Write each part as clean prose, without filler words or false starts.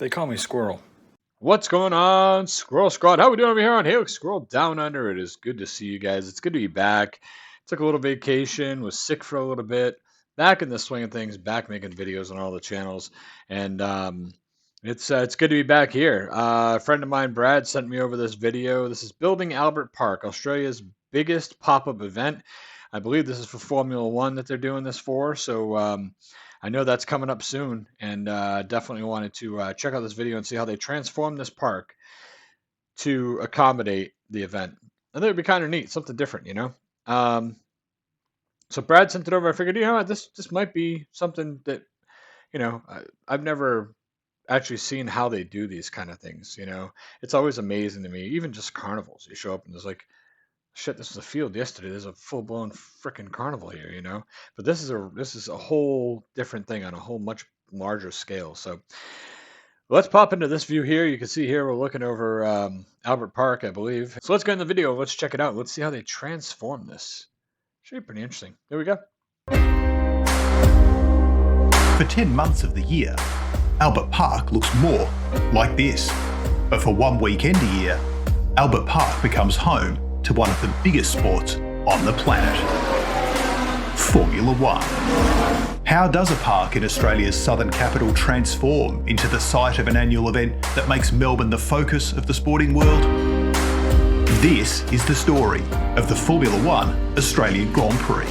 They call me Squirrel. What's going on, Squirrel Squad? How we doing over here on Look Squirrel Down Under? It is good to see you guys. It's good to be back. Took a little vacation, was sick for a little bit. Back in the swing of things, back making videos on all the channels, and it's good to be back here. A friend of mine, Brad, sent me over this video. This is Building Albert Park, Australia's biggest pop-up event. I believe this is for Formula One that they're doing this for. So I know that's coming up soon, and definitely wanted to check out this video and see how they transform this park to accommodate the event. I think it'd be kind of neat, something different, you know. So Brad sent it over. I figured, you know what, this might be something that, you know, I've never actually seen how they do these kind of things. You know, it's always amazing to me. Even just carnivals, you show up and there's like, shit, this was a field yesterday. There's a full blown freaking carnival here, you know. But this is a whole different thing on a whole much larger scale. So let's pop into this view here. You can see here we're looking over Albert Park, I believe. So let's get in the video. Let's check it out. Let's see how they transform this. Should be pretty interesting. There we go. For 10 months of the year, Albert Park looks more like this. But for one weekend a year, Albert Park becomes home to one of the biggest sports on the planet, Formula One. How does a park in Australia's southern capital transform into the site of an annual event that makes Melbourne the focus of the sporting world? This is the story of the Formula One Australian Grand Prix,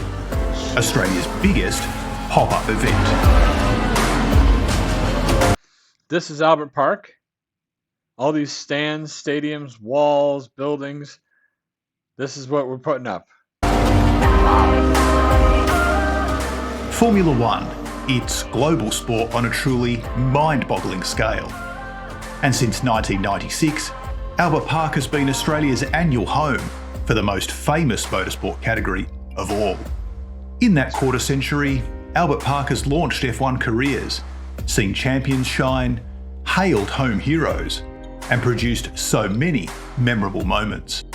Australia's biggest pop-up event. This is Albert Park. All these stands, stadiums, walls, buildings. This is what we're putting up. Formula One, it's global sport on a truly mind-boggling scale. And since 1996, Albert Park has been Australia's annual home for the most famous motorsport category of all. In that quarter century, Albert Park has launched F1 careers, seen champions shine, hailed home heroes, and produced so many memorable moments.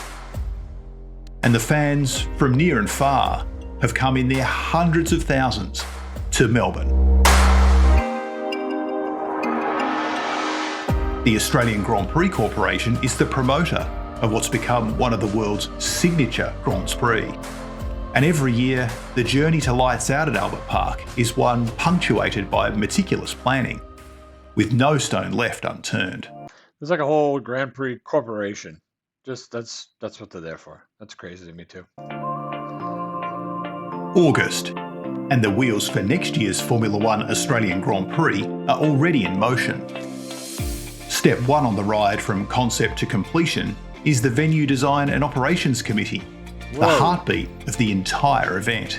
And the fans from near and far have come in their hundreds of thousands to Melbourne. The Australian Grand Prix Corporation is the promoter of what's become one of the world's signature Grands Prix. And every year, the journey to lights out at Albert Park is one punctuated by meticulous planning, with no stone left unturned. There's like a whole Grand Prix corporation. Just that's what they're there for. That's crazy to me too. August, and the wheels for next year's Formula One Australian Grand Prix are already in motion. Step one on the ride from concept to completion is the Venue Design and Operations Committee, the heartbeat of the entire event.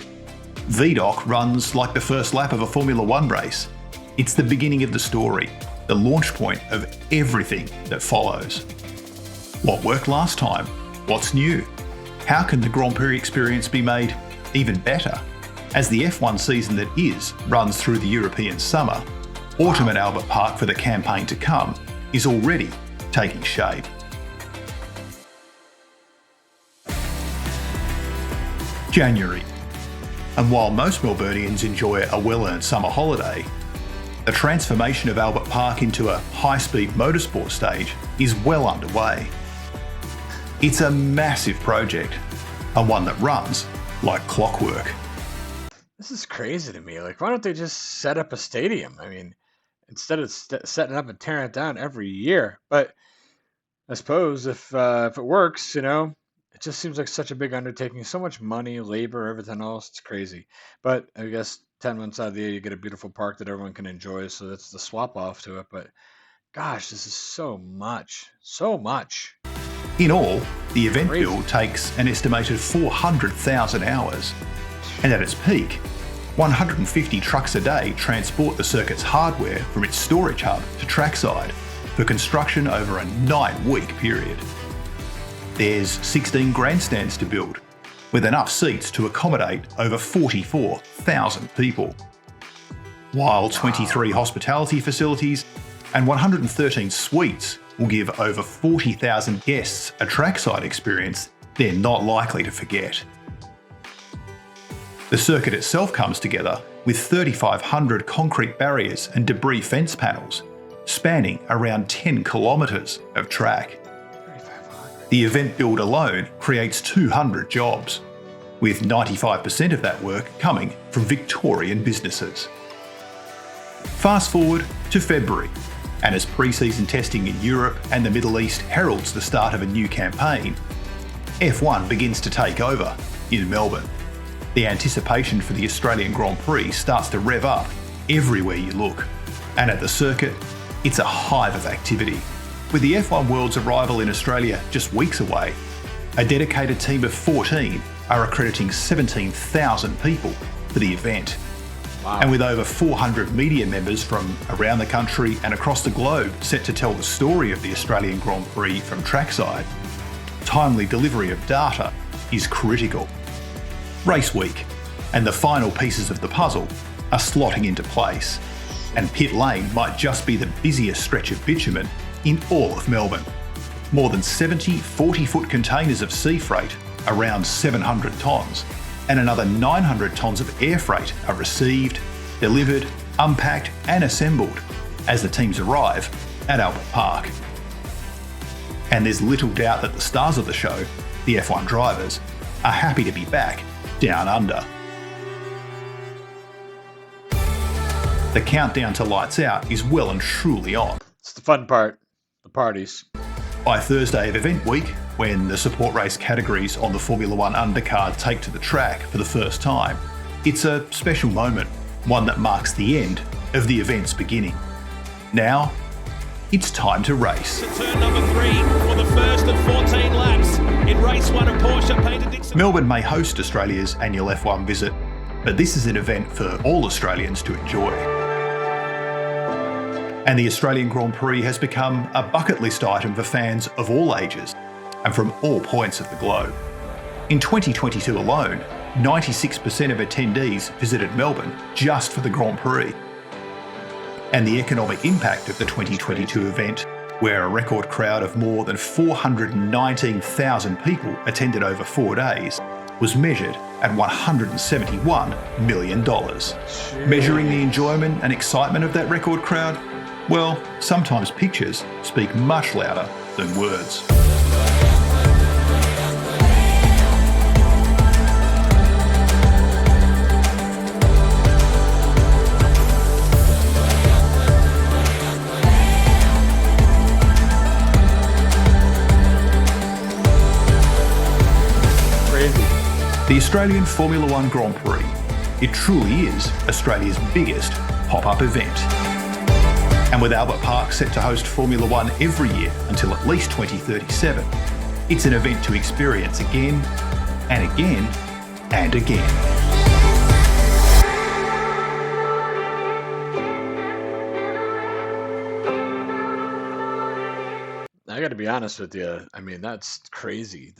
VDOC runs like the first lap of a Formula One race. It's the beginning of the story, the launch point of everything that follows. What worked last time? What's new? How can the Grand Prix experience be made even better? As the F1 season that is runs through the European summer, autumn at Albert Park for the campaign to come is already taking shape. January. And while most Melburnians enjoy a well-earned summer holiday, the transformation of Albert Park into a high-speed motorsport stage is well underway. It's a massive project, and one that runs like clockwork. This is crazy to me. Like, why don't they just set up a stadium? I mean, instead of setting up and tearing it down every year. But I suppose if it works, you know, it just seems like such a big undertaking. So much money, labor, everything else. It's crazy. But I guess 10 months out of the year, you get a beautiful park that everyone can enjoy. So that's the swap off to it. But gosh, this is so much. So much. In all, the event build takes an estimated 400,000 hours. And at its peak, 150 trucks a day transport the circuit's hardware from its storage hub to trackside for construction over a 9-week period. There's 16 grandstands to build, with enough seats to accommodate over 44,000 people, while 23 hospitality facilities and 113 suites will give over 40,000 guests a trackside experience they're not likely to forget. The circuit itself comes together with 3,500 concrete barriers and debris fence panels, spanning around 10 kilometres of track. 3,500. The event build alone creates 200 jobs, with 95% of that work coming from Victorian businesses. Fast forward to February, and as pre-season testing in Europe and the Middle East heralds the start of a new campaign, F1 begins to take over in Melbourne. The anticipation for the Australian Grand Prix starts to rev up everywhere you look, and at the circuit, it's a hive of activity. With the F1 World's arrival in Australia just weeks away, a dedicated team of 14 are accrediting 17,000 people for the event. Wow. And with over 400 media members from around the country and across the globe set to tell the story of the Australian Grand Prix from trackside, timely delivery of data is critical. Race week, and the final pieces of the puzzle are slotting into place, and pit lane might just be the busiest stretch of bitumen in all of Melbourne. More than 70 40-foot containers of sea freight, around 700 tonnes, and another 900 tonnes of air freight are received, delivered, unpacked and assembled as the teams arrive at Albert Park. And there's little doubt that the stars of the show, the F1 drivers, are happy to be back down under. The countdown to lights out is well and truly on. It's the fun part, the parties. By Thursday of event week, when the support race categories on the Formula One undercard take to the track for the first time, it's a special moment, one that marks the end of the event's beginning. Now, it's time to race. Turn number 3 for the first of 14 laps in race 1 of Porsche painted Dixon. Melbourne may host Australia's annual F1 visit, but this is an event for all Australians to enjoy. And the Australian Grand Prix has become a bucket list item for fans of all ages and from all points of the globe. In 2022 alone, 96% of attendees visited Melbourne just for the Grand Prix. And the economic impact of the 2022 event, where a record crowd of more than 419,000 people attended over 4 days, was measured at $171 million. Measuring the enjoyment and excitement of that record crowd, well, sometimes pictures speak much louder than words. The Australian Formula One Grand Prix. It truly is Australia's biggest pop-up event. And with Albert Park set to host Formula One every year until at least 2037, it's an event to experience again and again and again. I got to be honest with you. I mean, that's crazy.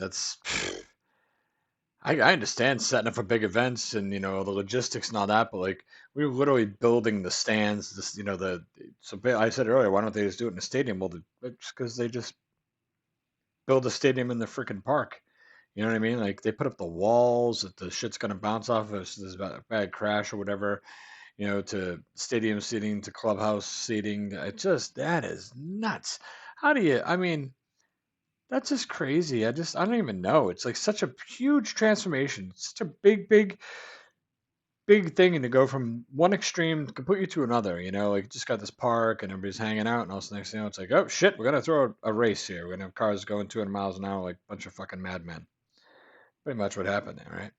I understand setting up for big events and the logistics and all that, but like we were literally building the stands. I said earlier, why don't they just do it in a stadium? Well, it's because they just build a stadium in the freaking park. You know what I mean? Like they put up the walls that the shit's gonna bounce off of. So there's a bad crash or whatever. To stadium seating to clubhouse seating. That is nuts. How do you? I mean. That's just crazy. I don't even know. It's like such a huge transformation. It's such a big, big, big thing, and to go from one extreme completely to another. Like just got this park and everybody's hanging out, and also next thing you know, it's like, oh shit, we're gonna throw a race here. We're gonna have cars going 200 miles an hour like a bunch of fucking madmen. Pretty much what happened there,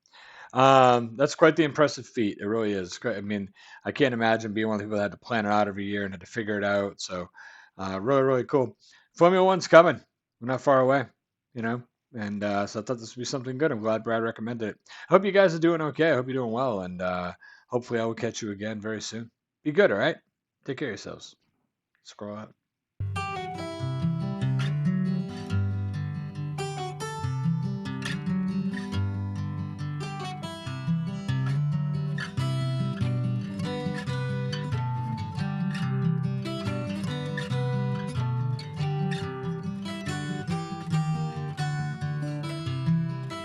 right? That's quite the impressive feat. It really is. I mean, I can't imagine being one of the people that had to plan it out every year and had to figure it out. So, really, really cool. Formula One's coming. We're not far away, and so I thought this would be something good. I'm glad Brad recommended it. I hope you guys are doing okay. I hope you're doing well, and hopefully I will catch you again very soon. Be good, all right? Take care of yourselves. Squirrel out.